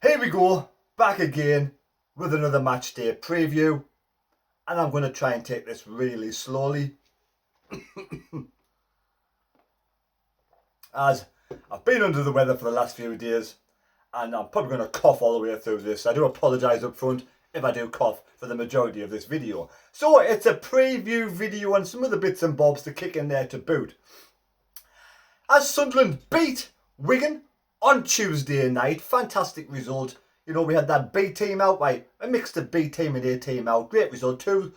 Here we go, back again with another match day preview, and I'm going to try and take this really slowly as I've been under the weather for the last few days and I'm probably going to cough all the way through this. I do apologise up front if I do cough for the majority of this video. So it's a preview video and some of the bits and bobs to kick in there to boot. As Sunderland beat Wigan on Tuesday night, fantastic result. You know, we had that B team out, right? A mixed of B team and A team out. Great result, two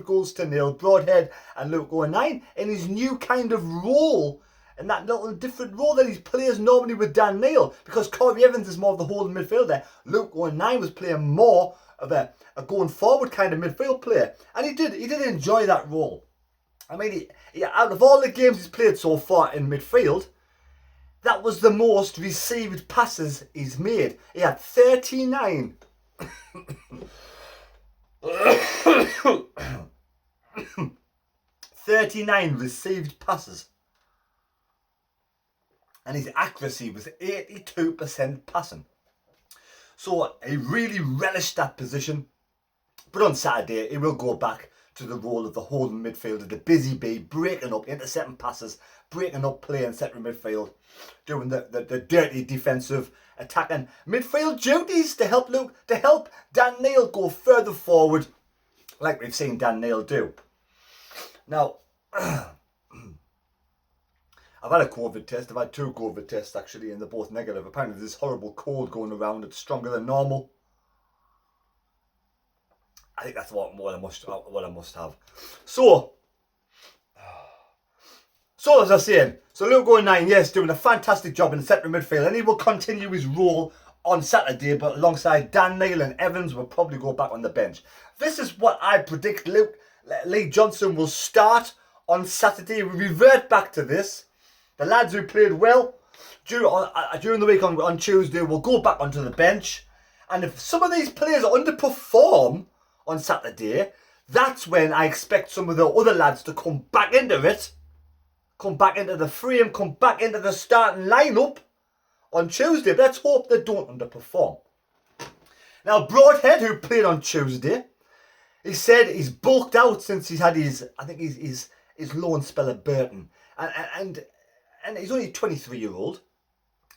goals to nil. Broadhead and Luke 09 in his new kind of role, and that little different role that he plays normally with Dan Neil, because Corey Evans is more of the holding midfielder. Luke 09 was playing more of a going forward kind of midfield player, and he did enjoy that role. I mean, out of all the games he's played so far in midfield, that was the most received passes he's made. He had 39. 39 received passes. And his accuracy was 82% passing. So he really relished that position. But on Saturday, he will go back to the role of the holding midfielder, the busy bee, breaking up, intercepting passes, breaking up play in central midfield, doing the dirty defensive attacking midfield duties to help Dan Neil go further forward, like we've seen Dan Neil do. Now, I've had a COVID test. I've had two COVID tests actually, and they're both negative. Apparently there's this horrible cold going around. It's stronger than normal. I think that's what I must have. So as I was saying, so Luke 09, yes, doing a fantastic job in the central midfield, and he will continue his role on Saturday, but alongside Dan Neil and Evans will probably go back on the bench. This is what I predict. Lee Johnson will start on Saturday. We revert back to this. The lads who played well during the week on Tuesday will go back onto the bench, and if some of these players underperform on Saturday, that's when I expect some of the other lads to come back into it, come back into the frame, come back into the starting lineup on Tuesday. But let's hope they don't underperform. Now, Broadhead, who played on Tuesday, he said he's bulked out since he's had his loan spell at Bolton, and he's only 23-year-old,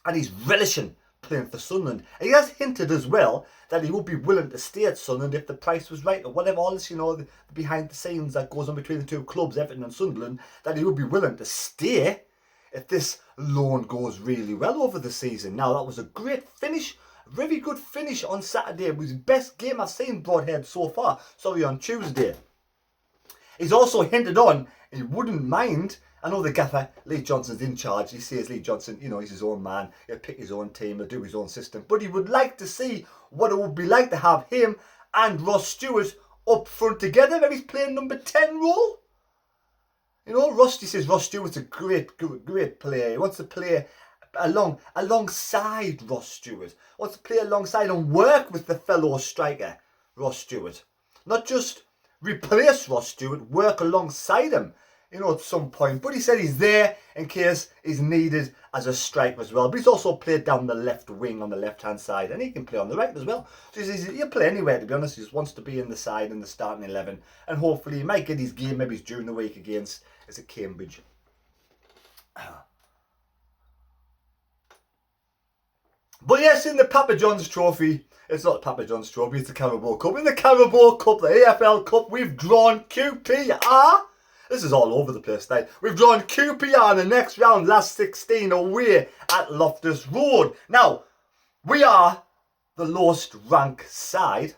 and he's relishing playing for Sunderland. And he has hinted as well that he would be willing to stay at Sunderland if the price was right, or whatever, all this, you know, the behind the scenes that goes on between the two clubs, Everton and Sunderland, that he would be willing to stay if this loan goes really well over the season. Now, that was a great finish, very good finish on Saturday. It was the best game I've seen Broadhead so far, on Tuesday. He's also hinted on he wouldn't mind. I know the gaffer, Lee Johnson's in charge. He says Lee Johnson, you know, he's his own man. He'll pick his own team, he'll do his own system. But he would like to see what it would be like to have him and Ross Stewart up front together. Maybe he's playing number 10 role. You know, he says Ross Stewart's a great player. He wants to play alongside Ross Stewart. Wants to play alongside and work with the fellow striker, Ross Stewart. Not just replace Ross Stewart, work alongside him, you know, at some point. But he said he's there in case he's needed as a striker as well. But he's also played down the left wing on the left-hand side, and he can play on the right as well. So he'll play anywhere, to be honest. He just wants to be in the side in the starting 11. And hopefully he might get his game maybe during the week against, is it Cambridge? But yes, in the Papa John's Trophy, it's not the Papa John's Trophy, it's the Carabao Cup. In the Carabao Cup, the AFL Cup, we've drawn QPR. This is all over the place now. We've drawn QPR in the next round, last 16, away at Loftus Road. Now, we are the lowest ranked side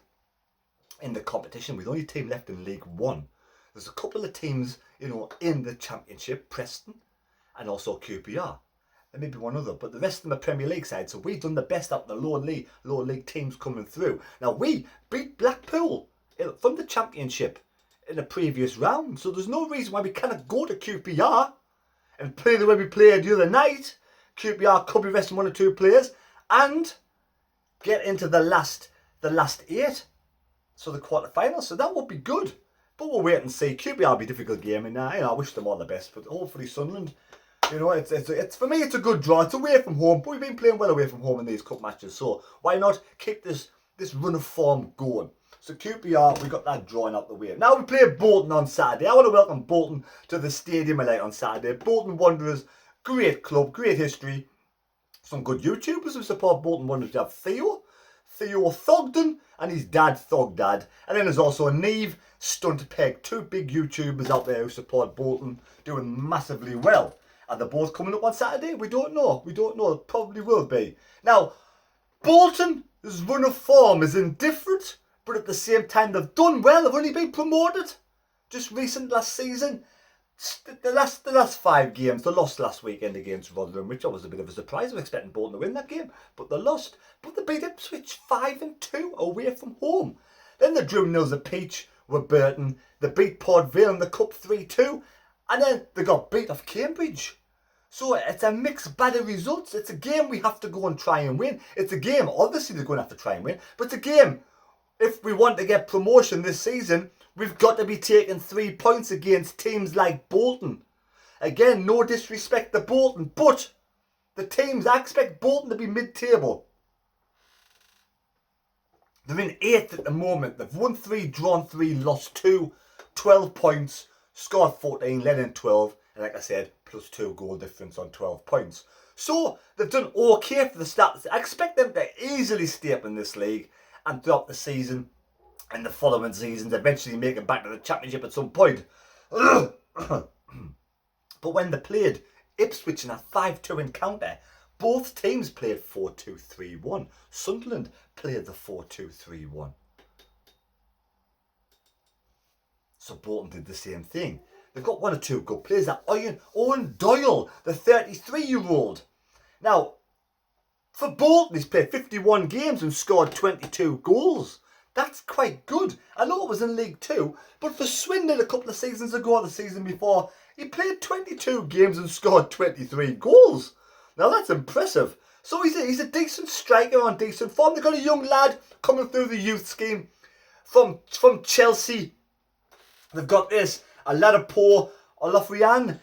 in the competition. We're the only team left in League One. There's a couple of teams, you know, in the Championship, Preston and also QPR. There may be one other, but the rest of them are Premier League side. So we've done the best out of the lower league teams coming through. Now, we beat Blackpool from the Championship in the previous round, so there's no reason why we cannot go to QPR and play the way we played the other night. QPR could be resting one or two players and get into the last 8, so the quarterfinals. So that would be good, but we'll wait and see. QPR will be a difficult game, and I wish them all the best. But hopefully Sunderland You know, it's for me, it's a good draw. It's away from home, but we've been playing well away from home in these cup matches. So why not keep this run of form going? So QPR, we got that drawing out the way. Now we play Bolton on Saturday. I want to welcome Bolton to the Stadium of Light on Saturday. Bolton Wanderers, great club, great history. Some good YouTubers who support Bolton Wanderers. You have Theo Thogden, and his dad, Thog Dad. And then there's also Neve, Stunt Peg. Two big YouTubers out there who support Bolton, doing massively well. Are they both coming up on Saturday? We don't know. We don't know. It probably will be. Now, Bolton's run of form is indifferent, but at the same time, they've done well. They've only been promoted just last season. The last 5 games, they lost last weekend against Rotherham, which was a bit of a surprise. I was expecting Bolton to win that game, but they lost. But they beat Ipswich 5-2 away from home. Then they drew 0 at Peach with Burton. They beat Port Vale in the Cup 3-2, and then they got beat off Cambridge. So it's a mixed bag of results. It's a game we have to go and try and win. It's a game, obviously they're going to have to try and win, but it's a game, if we want to get promotion this season, we've got to be taking 3 points against teams like Bolton. Again, no disrespect to Bolton, but the teams, I expect Bolton to be mid-table. They're in 8th at the moment. They've won 3, drawn 3, lost 2, 12 points, scored 14, led in 12, and like I said, plus 2 goal difference on 12 points. So they've done okay for the start. I expect them to easily stay up in this league and throughout the season and the following seasons, eventually make it back to the Championship at some point. But when they played Ipswich in a 5-2 encounter, both teams played 4-2-3-1. Sunderland played the 4-2-3-1. So Bolton did the same thing. They've got 1 or 2 good players. That Owen Doyle, the 33-year-old. Now, for Bolton, he's played 51 games and scored 22 goals. That's quite good. I know it was in League 2, but for Swindon a couple of seasons ago or the season before, he played 22 games and scored 23 goals. Now that's impressive. So he's a decent striker on decent form. They've got a young lad coming through the youth scheme from Chelsea. They've got this, a lad of Paul Olofrian,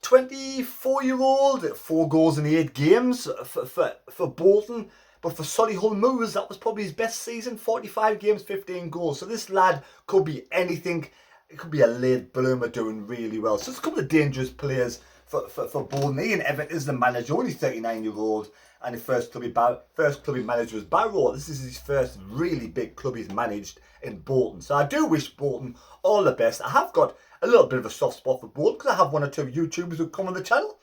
24-year-old, 4 goals in 8 games for Bolton. But for Solihull Moors, that was probably his best season, 45 games, 15 goals. So this lad could be anything. It could be a late bloomer doing really well. So it's a couple of dangerous players for Bolton. Ian Everett is the manager, only 39-year-old. And the first club he managed was Barrow. This is his first really big club he's managed in Bolton. So I do wish Bolton all the best. I have got a little bit of a soft spot for Bolton because I have 1 or 2 YouTubers who come on the channel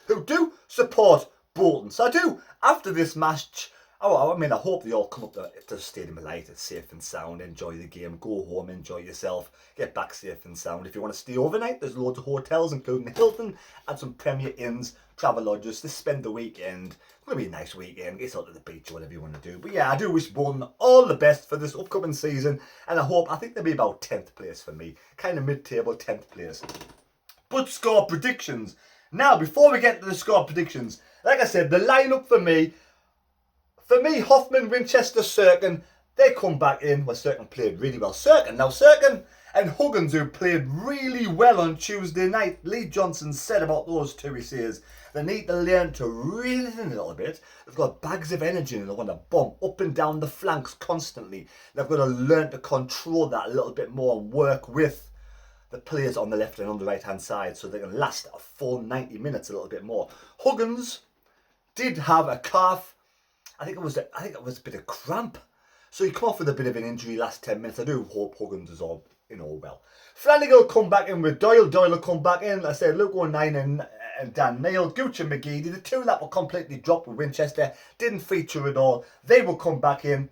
who do support Bolton. So I do, after this match, I hope they all come up to the Stadium of Light. It's safe and sound. Enjoy the game. Go home. Enjoy yourself. Get back safe and sound. If you want to stay overnight, there's loads of hotels, including the Hilton, and some Premier Inns, travel lodges to spend the weekend. It's going to be a nice weekend. Get out to the beach or whatever you want to do. But yeah, I do wish Bolton all the best for this upcoming season. And I think they'll be about 10th place for me. Kind of mid-table, 10th place. But score predictions. Now, before we get to the score predictions, like I said, the lineup for me, Hoffman, Winchester, Serkin, they come back in. Well, Serkin played really well. Serkin and Huggins, who played really well on Tuesday night. Lee Johnson said about those two, he says, they need to learn to reel it in a little bit. They've got bags of energy and they want to bomb up and down the flanks constantly. They've got to learn to control that a little bit more and work with the players on the left and on the right hand side so they can last a full 90 minutes a little bit more. Huggins did have a calf. I think it was a bit of cramp. So he come off with a bit of an injury last 10 minutes. I do hope Huggins is all well. Flanagan will come back in with Doyle. Doyle will come back in. I said Luke O'Neill and Dan Neil. Gooch and McGeady, the 2 that were completely dropped with Winchester, didn't feature at all. They will come back in.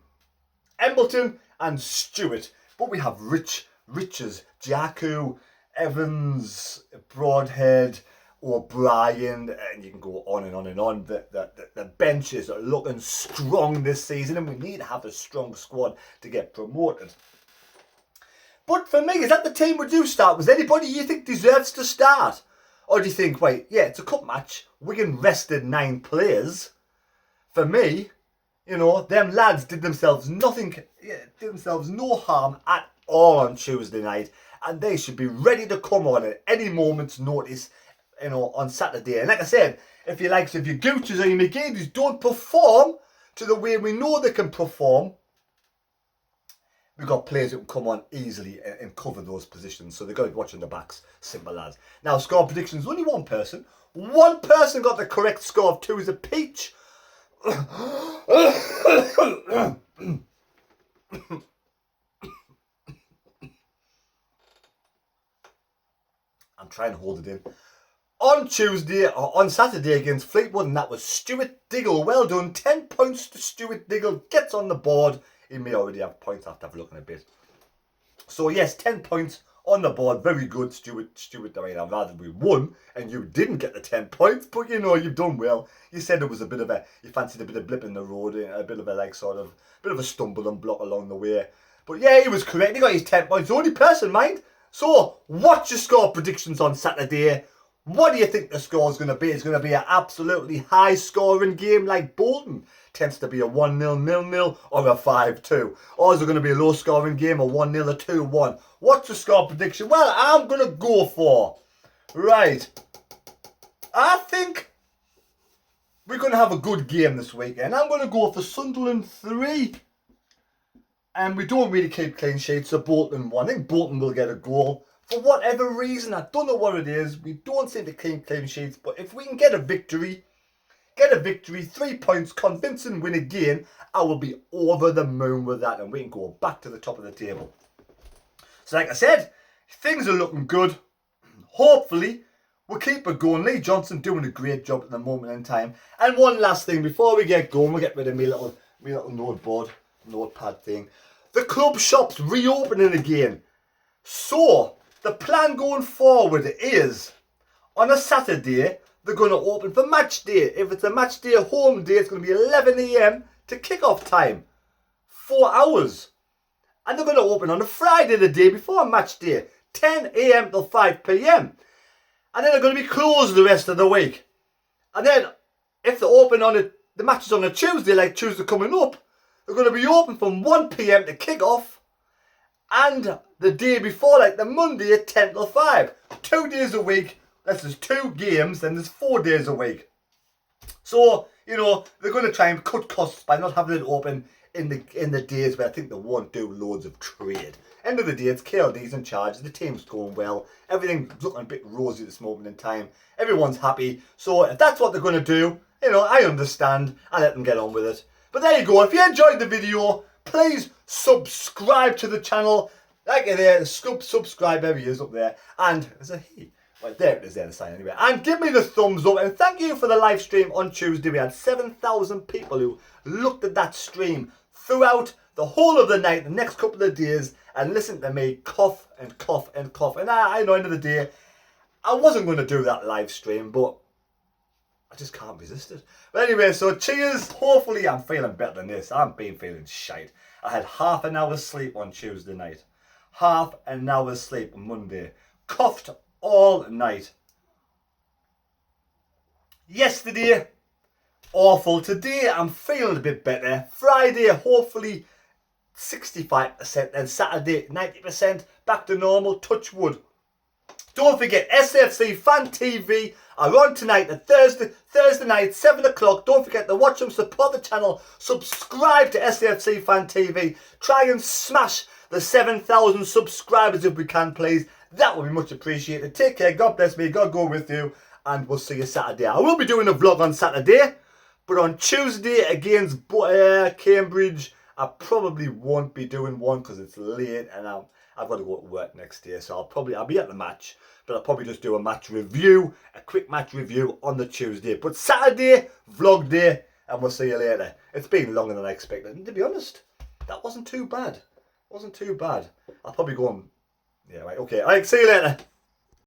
Embleton and Stewart. But we have Riches, Jaku, Evans, Broadhead, O'Brien, and you can go on and on and on. The benches are looking strong this season, and we need to have a strong squad to get promoted. But for me, is that the team we do start? Was anybody you think deserves to start? Or do you think, wait, yeah, it's a cup match. Wigan rested 9 players. For me, them lads did themselves no harm at all on Tuesday night, and they should be ready to come on at any moment's notice you know, on Saturday. And like I said, if your Gooches or your McGeady's don't perform to the way we know they can perform, we've got players who can come on easily and cover those positions. So they've got to be watching the backs. Simple as. Now, score predictions, only one person. One person got the correct score of 2 is a peach. I'm trying to hold it in. On Saturday against Fleetwood, and that was Stuart Diggle. Well done. 10 points to Stuart Diggle. Gets on the board. He may already have points. I have to have a look in a bit. So yes, 10 points on the board. Very good, Stuart. I mean, I'd rather we won and you didn't get the 10 points, but you know, you've done well. You said it was you fancied a bit of blip in the road, a bit of a stumble and block along the way. But yeah, he was correct. He got his 10 points. The only person, mind. So, what's your score predictions on Saturday? What do you think the score is going to be? It's going to be an absolutely high-scoring game like Bolton. Tends to be a 1-0, 0-0 or a 5-2. Or is it going to be a low-scoring game, a 1-0 or 2-1? What's the score prediction? Well, I'm going to go for... Right. I think we're going to have a good game this weekend. I'm going to go for Sunderland 3. And we don't really keep clean sheets, so Bolton 1. I think Bolton will get a goal. For whatever reason, I don't know what it is. We don't seem to keep clean sheets. But if we can get a victory, 3 points, convincing win again, I will be over the moon with that. And we can go back to the top of the table. So like I said, things are looking good. Hopefully, we'll keep it going. Lee Johnson doing a great job at the moment in time. And one last thing, before we get going, we'll get rid of my little notepad thing. The club shop's reopening again. So, the plan going forward is, on a Saturday, they're going to open for match day. If it's a match day home day, it's going to be 11 AM to kick-off time. 4 hours. And they're going to open on a Friday, the day before match day. 10 AM till 5 PM. And then they're going to be closed the rest of the week. And then, if they're open the match is on a Tuesday, like Tuesday coming up, they're going to be open from 1 PM to kick-off. And the day before, like the Monday at 10 till 5. 2 days a week. There's 2 games, then there's 4 days a week. So, you know, they're going to try and cut costs by not having it open in the days where I think they won't do loads of trade. End of the day, it's KLD's in charge. The team's going well. Everything's looking a bit rosy at this moment in time. Everyone's happy. So if that's what they're going to do, you know, I understand. I let them get on with it. But there you go. If you enjoyed the video, please subscribe to the channel. Like it there, subscribe, there he is up there. And there's a he. Right, there it is, there the sign anyway. And give me the thumbs up. And thank you for the live stream on Tuesday. We had 7,000 people who looked at that stream throughout the whole of the night, the next couple of days, and listened to me cough and cough and cough. And I know, end of the day, I wasn't going to do that live stream, but I just can't resist it. But anyway, so cheers. Hopefully I'm feeling better than this. I've been feeling shite. I had half an hour's sleep on Tuesday night. Half an hour's sleep on Monday. Coughed all night. Yesterday, awful. Today, I'm feeling a bit better. Friday, hopefully 65%. And Saturday, 90%. Back to normal. Touch wood. Don't forget, SFC Fan TV are on tonight at Thursday night, 7 o'clock. Don't forget to watch them, support the channel, subscribe to SFC Fan TV. Try and smash the 7,000 subscribers if we can, please. That would be much appreciated. Take care, God bless me, God go with you, and we'll see you Saturday. I will be doing a vlog on Saturday, but on Tuesday against Cambridge, I probably won't be doing one because it's late and I've got to go to work next day. So I'll be at the match, but I'll probably just do a match review, a quick match review on the Tuesday. But Saturday, vlog day, and we'll see you later. It's been longer than I expected, and to be honest, that wasn't too bad. I'll probably go on. Yeah, right, okay. All right, see you later.